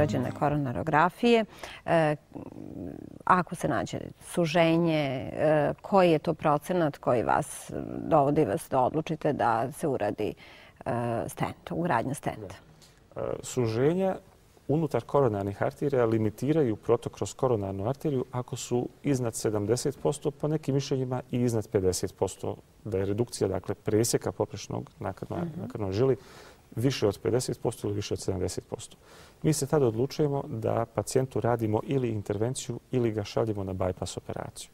urađene koronarografije. Ako se nađe suženje, koji je to procenat koji dovodi vas da odlučite da se uradi stent, ugradnja stenta? Suženja unutar koronarnih arterija limitiraju protok kroz koronarnu arteriju ako su iznad 70%, po nekim mišljenjima i iznad 50%, da je redukcija, dakle, presjeka poprečnog nakrnoj žili više od 50% ili više od 70%. Mi se tada odlučujemo da pacijentu radimo ili intervenciju ili ga šaljemo na bypass operaciju.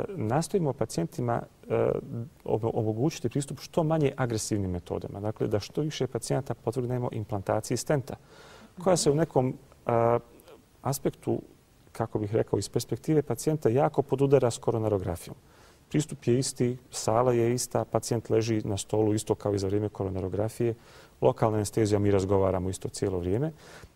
Nastojimo pacijentima omogućiti pristup što manje agresivnim metodama. Dakle, da što više pacijenta podvrgnemo implantaciji stenta, koja se u nekom aspektu, kako bih rekao, iz perspektive pacijenta jako podudara s koronarografijom. Pristup je isti, sala je ista, pacijent leži na stolu isto kao i za vrijeme koronarografije. Lokalna anestezija, mi razgovaramo isto cijelo vrijeme.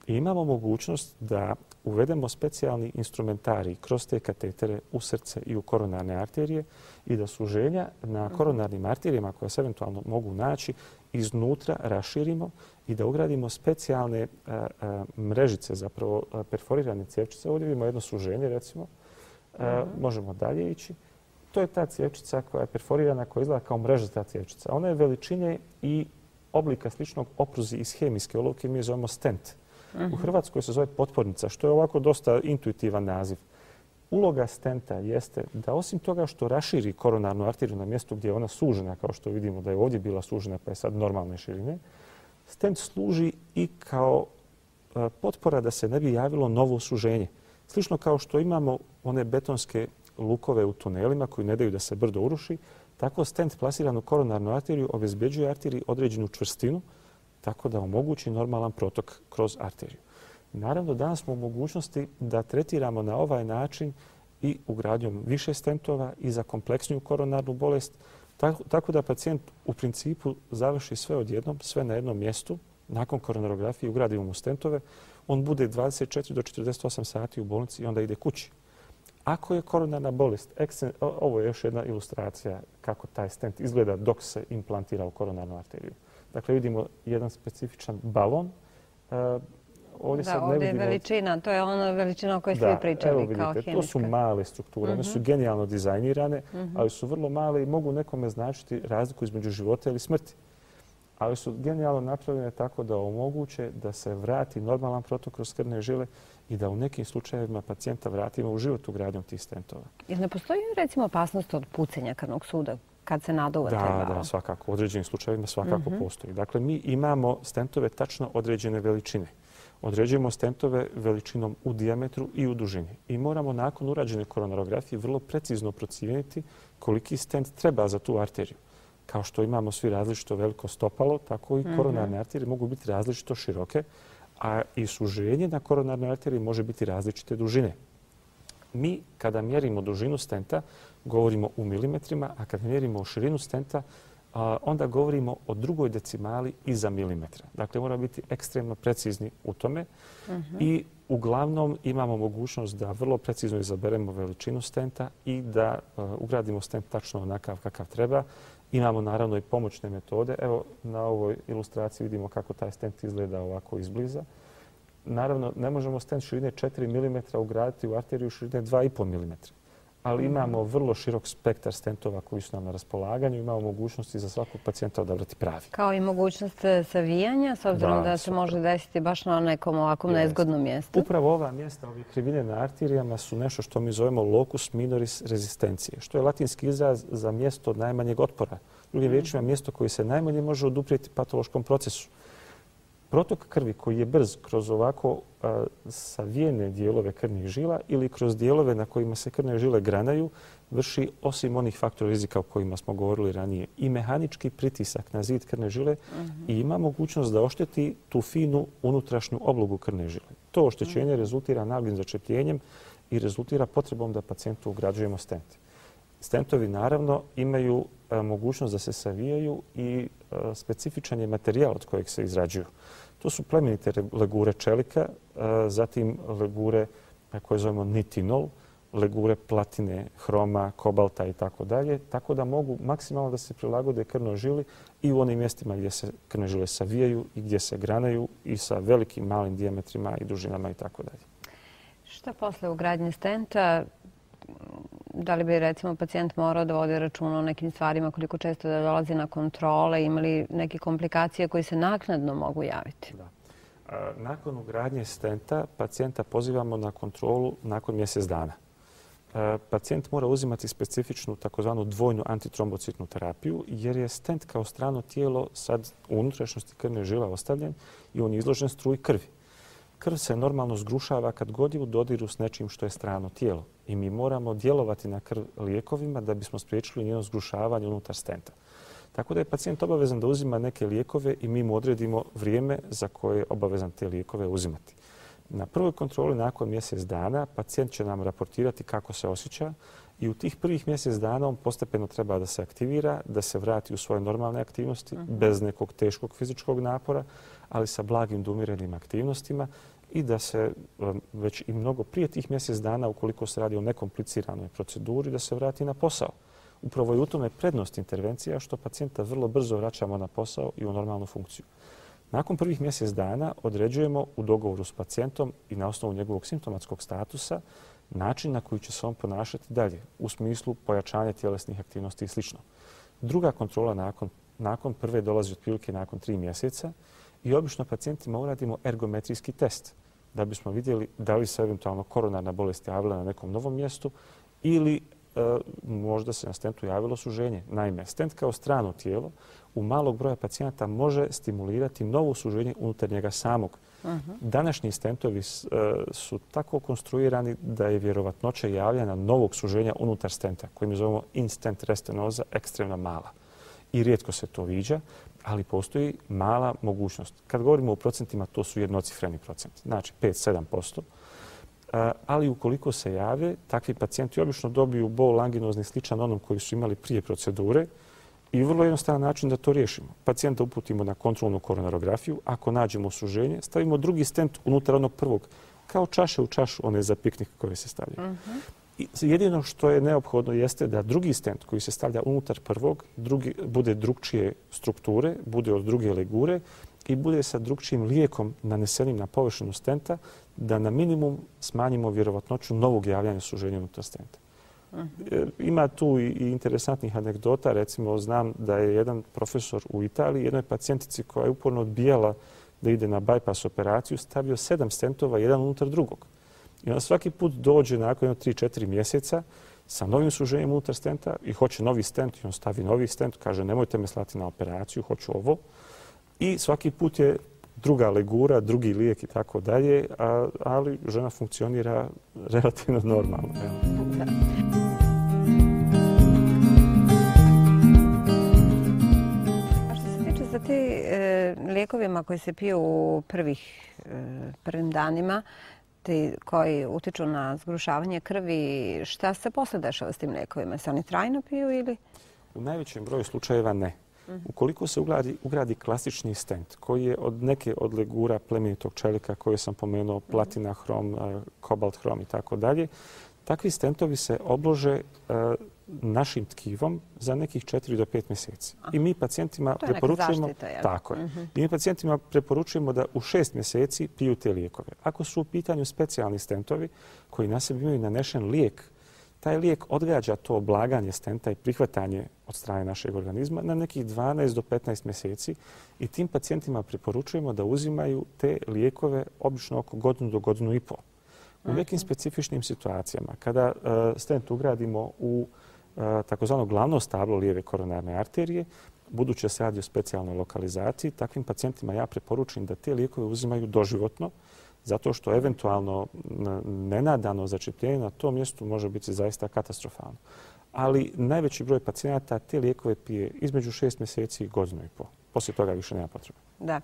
I imamo mogućnost da uvedemo specijalni instrumentarij kroz te katetere u srce i u koronarne arterije i da suženja na koronarnim arterijama koja se eventualno mogu naći iznutra raširimo i da ugradimo specijalne mrežice, zapravo perforirane cjevčice. Ovdje vidimo jedno suženje, recimo. Možemo dalje ići. To je ta cjevčica koja je perforirana, koja izgleda kao mrežasta cjevčica. Ona je veličine i oblika sličnog opruzi iz hemijske olovke, mi je zovemo stent. U Hrvatskoj se zove potpornica, što je ovako dosta intuitivan naziv. Uloga stenta jeste da osim toga što raširi koronarnu arteriju na mjestu gdje je ona sužena, kao što vidimo da je ovdje bila sužena pa je sad normalne širine, stent služi i kao potpora da se ne bi javilo novo suženje. Slično kao što imamo one betonske lukove u tunelima koji ne daju da se brdo uruši, tako stent plasiran u koronarnu arteriju obezbeđuje arteriji određenu čvrstinu, tako da omogući normalan protok kroz arteriju. Naravno, danas smo u mogućnosti da tretiramo na ovaj način i ugradnjom više stentova i za kompleksniju koronarnu bolest, tako da pacijent u principu završi sve odjednom, sve na jednom mjestu. Nakon koronarografije ugradimo mu stentove, on bude 24 do 48 sati u bolnici i onda ide kući. Ako je koronarna bolest, ovo je još jedna ilustracija kako taj stent izgleda dok se implantira u koronarnu arteriju. Dakle, vidimo jedan specifičan balon. Ovdje je veličina, to je ona veličina o kojoj ste vi pričali kao hemijska. To su male strukture, one su genijalno dizajnirane, ali su vrlo male i mogu nekome značiti razliku između života ili smrti. Ali su genijalno napravljene tako da omoguće da se vrati normalan protok kroz krvne žile i da u nekim slučajevima pacijenta vratimo u život ugradnjom tih stentova. Jer ne postoji recimo opasnost od pucanja krvnog suda kad se naduva taj balon? Da, svakako. U određenim slučajevima svakako postoji. Dakle, mi imamo stentove tačno određene veličine. Određujemo stentove veličinom u dijametru i u dužini. I moramo nakon urađene koronarografije vrlo precizno procijeniti koliki stent treba za tu arteriju. Kao što imamo svi različito veliko stopalo, tako i koronarne arterije mogu biti različito široke, a i suženje na koronarnoj arteriji može biti različite dužine. Mi, kada mjerimo dužinu stenta, govorimo u milimetrima, a kada mjerimo širinu stenta, onda govorimo o drugoj decimali iza milimetra. Dakle, moramo biti ekstremno precizni u tome i uglavnom imamo mogućnost da vrlo precizno izaberemo veličinu stenta i da ugradimo stent tačno onakav kakav treba. Imamo naravno i pomoćne metode. Evo, na ovoj ilustraciji vidimo kako taj stent izgleda ovako izbliza. Naravno, ne možemo stent širine 4 mm ugraditi u arteriju širine 2,5 mm. Ali imamo vrlo širok spektar stentova koji su nam na raspolaganju. Imamo mogućnosti za svakog pacijenta odabrati pravi. Kao i mogućnost savijanja, s obzirom da se može desiti baš na nekom ovakvom nezgodnom mjestu. Upravo ova mjesta, ove krivine na arterijama su nešto što mi zovemo locus minoris rezistencije, što je latinski izraz za mjesto od najmanjeg otpora. Drugim riječima, mjesto koje se najmanje može oduprijeti patološkom procesu. Protok krvi koji je brz kroz ovako savijene dijelove krvnih žila ili kroz dijelove na kojima se krvne žile granaju vrši, osim onih faktora rizika o kojima smo govorili ranije, i mehanički pritisak na zid krvne žile i ima mogućnost da ošteti tu finu unutrašnju oblogu krvne žile. To oštećenje rezultira naglim začepljenjem i rezultira potrebom da pacijentu ugrađujemo stent. Stentovi naravno imaju mogućnost da se savijaju i specifičan je materijal od kojeg se izrađuju. To su plemenite legure čelika, zatim legure koje zovemo nitinol, legure platine, hroma, kobalta i tako dalje, tako da mogu maksimalno da se prilagode krvnoj žili i u onim mjestima gdje se krvne žile savijaju i gdje se granaju i sa velikim, malim dijametrima i dužinama i tako dalje. Šta posle ugradnje stenta? Da li bi recimo pacijent morao da vodi računa o nekim stvarima, koliko često da dolazi na kontrole, ima li neke komplikacije koje se naknadno mogu javiti? Da. Nakon ugradnje stenta pacijenta pozivamo na kontrolu nakon mjesec dana. Pacijent mora uzimati specifičnu takozvanu dvojnu antitrombocitnu terapiju jer je stent kao strano tijelo sad u unutrašnjosti krvne žile ostavljen i on je izložen struji krvi. Krv se normalno zgrušava kad god je u dodiru s nečim što je strano tijelo i mi moramo djelovati na krv lijekovima da bismo spriječili njeno zgrušavanje unutar stenta. Tako da je pacijent obavezan da uzima neke lijekove i mi mu odredimo vrijeme za koje je obavezan te lijekove uzimati. Na prvoj kontroli nakon mjesec dana pacijent će nam raportirati kako se osjeća i u tih prvih mjesec dana on postepeno treba da se aktivira, da se vrati u svoje normalne aktivnosti bez nekog teškog fizičkog napora, ali sa blagim da umirenim aktivnostima i da se već i mnogo prije tih mjesec dana, ukoliko se radi o nekompliciranoj proceduri, da se vrati na posao. Upravo je u tome prednost intervencija što pacijenta vrlo brzo vraćamo na posao i u normalnu funkciju. Nakon prvih mjesec dana određujemo u dogovoru s pacijentom i na osnovu njegovog simptomatskog statusa način na koji će se on ponašati dalje u smislu pojačanja tjelesnih aktivnosti i sl. Druga kontrola nakon prve dolazi otprilike nakon 3 mjeseca i obično pacijentima uradimo ergometrijski test da bismo vidjeli da li se eventualno koronarna bolest javila na nekom novom mjestu ili možda se na stentu javilo suženje. Naime, stent kao strano tijelo u malog broja pacijenata može stimulirati novo suženje unutar njega samog. Današnji stentovi su tako konstruirani da je vjerovatnoća javljanja novog suženja unutar stenta, koji mi zovemo in-stent restenoza, ekstremno mala. I rijetko se to viđa, ali postoji mala mogućnost. Kad govorimo o procentima, to su jednocifreni procenti, znači 5-7%. Ali ukoliko se jave, takvi pacijenti obično dobiju bol anginozni sličan onom koji su imali prije procedure i vrlo jednostavan način da to riješimo. Pacijenta uputimo na kontrolnu koronarografiju, ako nađemo suženje, stavimo drugi stent unutar onog prvog, kao čaše u čašu, one za piknik koje se stavljaju. I jedino što je neophodno jeste da drugi stent koji se stavlja unutar prvog bude drugčije strukture, bude od druge legure i bude sa drugčijim lijekom nanesenim na površinu stenta da na minimum smanjimo vjerovatnoću novog javljanja suženja unutar stenta. Ima tu i interesantnih anegdota. Recimo, znam da je jedan profesor u Italiji jednoj pacijentici koja je uporno odbijala da ide na bypass operaciju stavio 7 stentova jedan unutar drugog. I on svaki put dođe nakon 3-4 mjeseca sa novim suženjem unutar stenta i hoće novi stent i on stavi novi stent, kaže nemojte me slati na operaciju, hoću ovo. I svaki put je druga legura, drugi lijek i tako dalje, ali žena funkcionira relativno normalno. A što se tiče za te lijekovima koji se piju u prvim danima, koji utiču na zgrušavanje krvi, šta se posle dešava s tim lijekovima? Se oni trajno piju ili? U najvećem broju slučajeva ne. Ukoliko se ugradi klasični stent koji je od neke od legura plemenitog čelika koje sam pomenuo, platina, hrom, kobalt, hrom i tako dalje, takvi stentovi se oblože našim tkivom za nekih 4 do 5 mjeseci. I mi pacijentima preporučujemo I mi pacijentima preporučujemo da u 6 mjeseci piju te lijekove. Ako su u pitanju specijalni stentovi koji na sebi imaju nanešen lijek, taj lijek odgađa to oblaganje stenta i prihvatanje od strane našeg organizma na nekih 12 do 15 mjeseci i tim pacijentima preporučujemo da uzimaju te lijekove obično oko godinu do godinu i pol. U nekim specifičnim situacijama, kada stent ugradimo u takozvano glavno stablo lijeve koronarne arterije, budući da se radi o specijalnoj lokalizaciji, takvim pacijentima ja preporučujem da te lijekove uzimaju doživotno, zato što eventualno nenadano začepljenje na tom mjestu može biti zaista katastrofalno. Ali najveći broj pacijenata te lijekove pije između 6 mjeseci i godinu i pol. Poslije toga više nema potrebe. Da.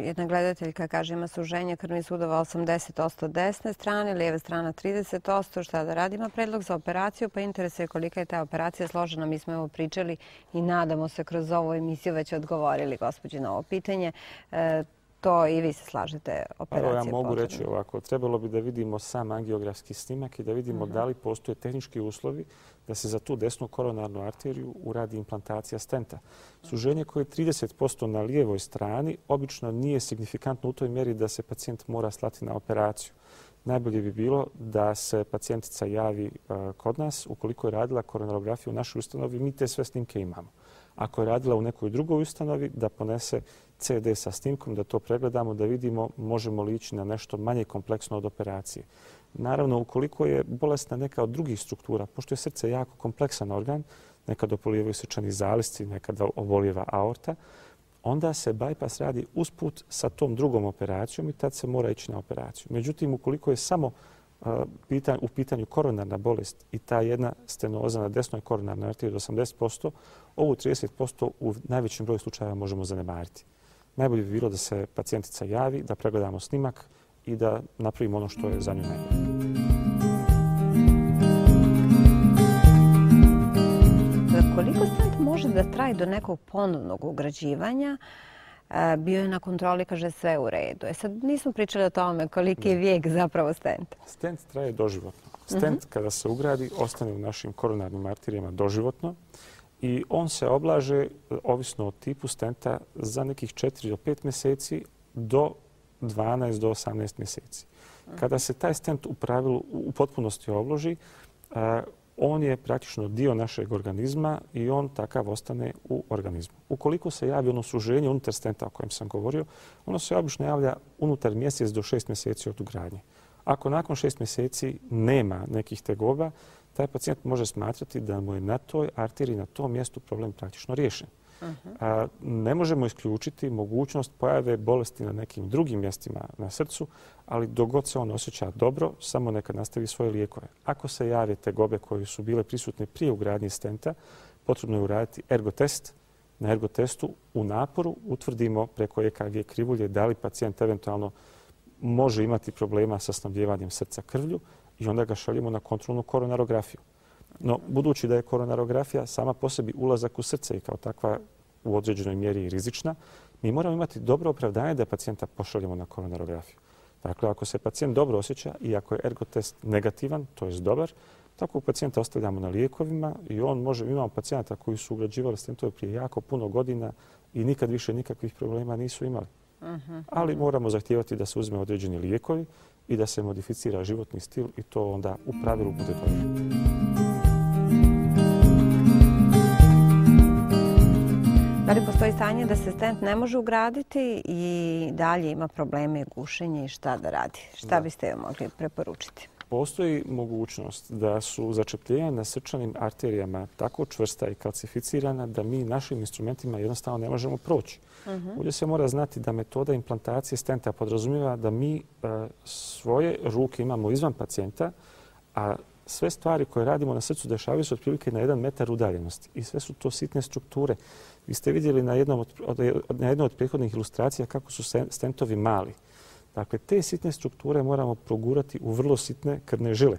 Jedna gledateljka kaže ima suženje krvnih sudova 80% desne strane, lijeva strana 30%. Šta da radi? Ima predlog za operaciju, pa interesuje kolika je ta operacija složena. Mi smo evo pričali i nadamo se kroz ovu emisiju već odgovorili gospođi na ovo pitanje. to i vi se slažete operacije Ja mogu potrebne? reći ovako. Trebalo bi da vidimo sam angiografski snimak i da vidimo da li postoje tehnički uslovi da se za tu desnu koronarnu arteriju uradi implantacija stenta. Suženje koje je 30% na lijevoj strani obično nije signifikantno u toj mjeri da se pacijent mora slati na operaciju. Najbolje bi bilo da se pacijentica javi kod nas. Ukoliko je radila koronarografiju u našoj ustanovi, mi te sve snimke imamo. Ako je radila u nekoj drugoj ustanovi, da ponese CD sa snimkom, da to pregledamo, da vidimo možemo li ići na nešto manje kompleksno od operacije. Naravno, ukoliko je bolesna neka od drugih struktura, pošto je srce jako kompleksan organ, nekad obolijevaju srčani zalisci, nekad obolijeva aorta, onda se bypass radi usput sa tom drugom operacijom i tad se mora ići na operaciju. Međutim, ukoliko je samo u pitanju koronarna bolest i ta jedna stenoza na desnoj koronarnoj arteriji od 80%, ovu 30% u najvećem broju slučajeva možemo zanemariti. Najbolje bi bilo da se pacijentica javi, da pregledamo snimak i da napravimo ono što je za nju najbolje. Koliko stent može da traje do nekog ponovnog ugrađivanja? Bio je na kontroli, kaže sve u redu. Sad nismo pričali o tome koliki je vijek zapravo stenta. Stent traje doživotno. Stent kada se ugradi ostane u našim koronarnim arterijama doživotno i on se oblaže, ovisno o tipu stenta, za nekih 4 do 5 mjeseci do 12 do 18 mjeseci. Kada se taj stent u pravilu u potpunosti obloži, on je praktično dio našeg organizma i on takav ostane u organizmu. Ukoliko se javi ono suženje unutar stenta o kojem sam govorio, ono se obično javlja unutar mjesec do 6 mjeseci od ugradnje. Ako nakon 6 mjeseci nema nekih tegoba, taj pacijent može smatrati da mu je na toj arteriji, na tom mjestu problem praktično riješen. Ne možemo isključiti mogućnost pojave bolesti na nekim drugim mjestima na srcu, ali dok god se on osjeća dobro, samo neka nastavi svoje lijekove. Ako se jave tegobe koje su bile prisutne prije ugradnje stenta, potrebno je uraditi ergotest. Na ergotestu u naporu utvrdimo preko EKG krivulje da li pacijent eventualno može imati problema sa snabdijevanjem srca krvlju i onda ga šaljemo na kontrolnu koronarografiju. No, budući da je koronarografija sama po sebi ulazak u srce i kao takva u određenoj mjeri i rizična, mi moramo imati dobro opravdanje da pacijenta pošaljemo na koronarografiju. Dakle, ako se pacijent dobro osjeća i ako je ergotest negativan, to je dobar, takvog pacijenta ostavljamo na lijekovima i on može, imamo pacijenta koji su ugrađivali stentove prije jako puno godina i nikad više nikakvih problema nisu imali. Ali moramo zahtijevati da se uzme određeni lijekovi i da se modificira životni stil i to onda u pravilu bude dobro. Da li postoji stanje da se stent ne može ugraditi i dalje ima probleme gušenja i šta da radi? Šta biste joj mogli preporučiti? Postoji mogućnost da su začepljenja na srčanim arterijama tako čvrsta i kalcificirana da mi našim instrumentima jednostavno ne možemo proći. Ovdje se mora znati da metoda implantacije stenta podrazumijeva da mi svoje ruke imamo izvan pacijenta, a sve stvari koje radimo na srcu dešavaju se otprilike na 1 metar udaljenosti i sve su to sitne strukture. Vi ste vidjeli na jednoj od prethodnih ilustracija kako su stentovi mali. Dakle, te sitne strukture moramo progurati u vrlo sitne krvne žile.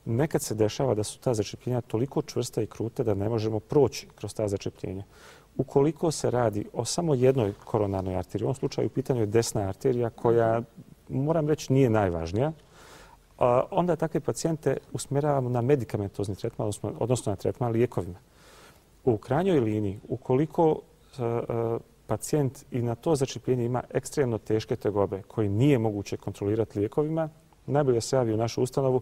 Nekad se dešava da su ta začepljenja toliko čvrsta i kruta da ne možemo proći kroz ta začepljenja. Ukoliko se radi o samo jednoj koronarnoj arteriji, u ovom slučaju u pitanju je desna arterija koja, moram reći, nije najvažnija, onda takve pacijente usmjeravamo na medikamentozni tretman, odnosno na tretman lijekovima. U krajnjoj liniji, ukoliko pacijent i na to začepljenje ima ekstremno teške tegobe koje nije moguće kontrolirati lijekovima, najbolje se javi u našu ustanovu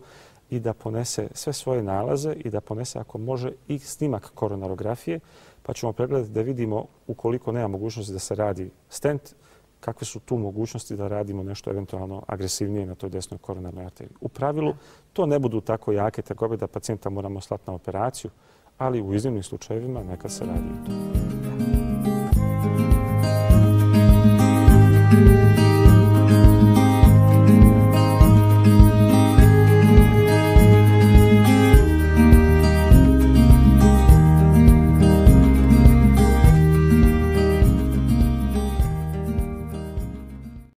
i da ponese sve svoje nalaze i da ponese, ako može, i snimak koronarografije, pa ćemo pregledati da vidimo ukoliko nema mogućnosti da se radi stent, kakve su tu mogućnosti da radimo nešto eventualno agresivnije na toj desnoj koronarnoj arteriji. U pravilu to ne budu tako jake tegobe da pacijenta moramo slati na operaciju, ali u iznimnim slučajevima neka se radi i to.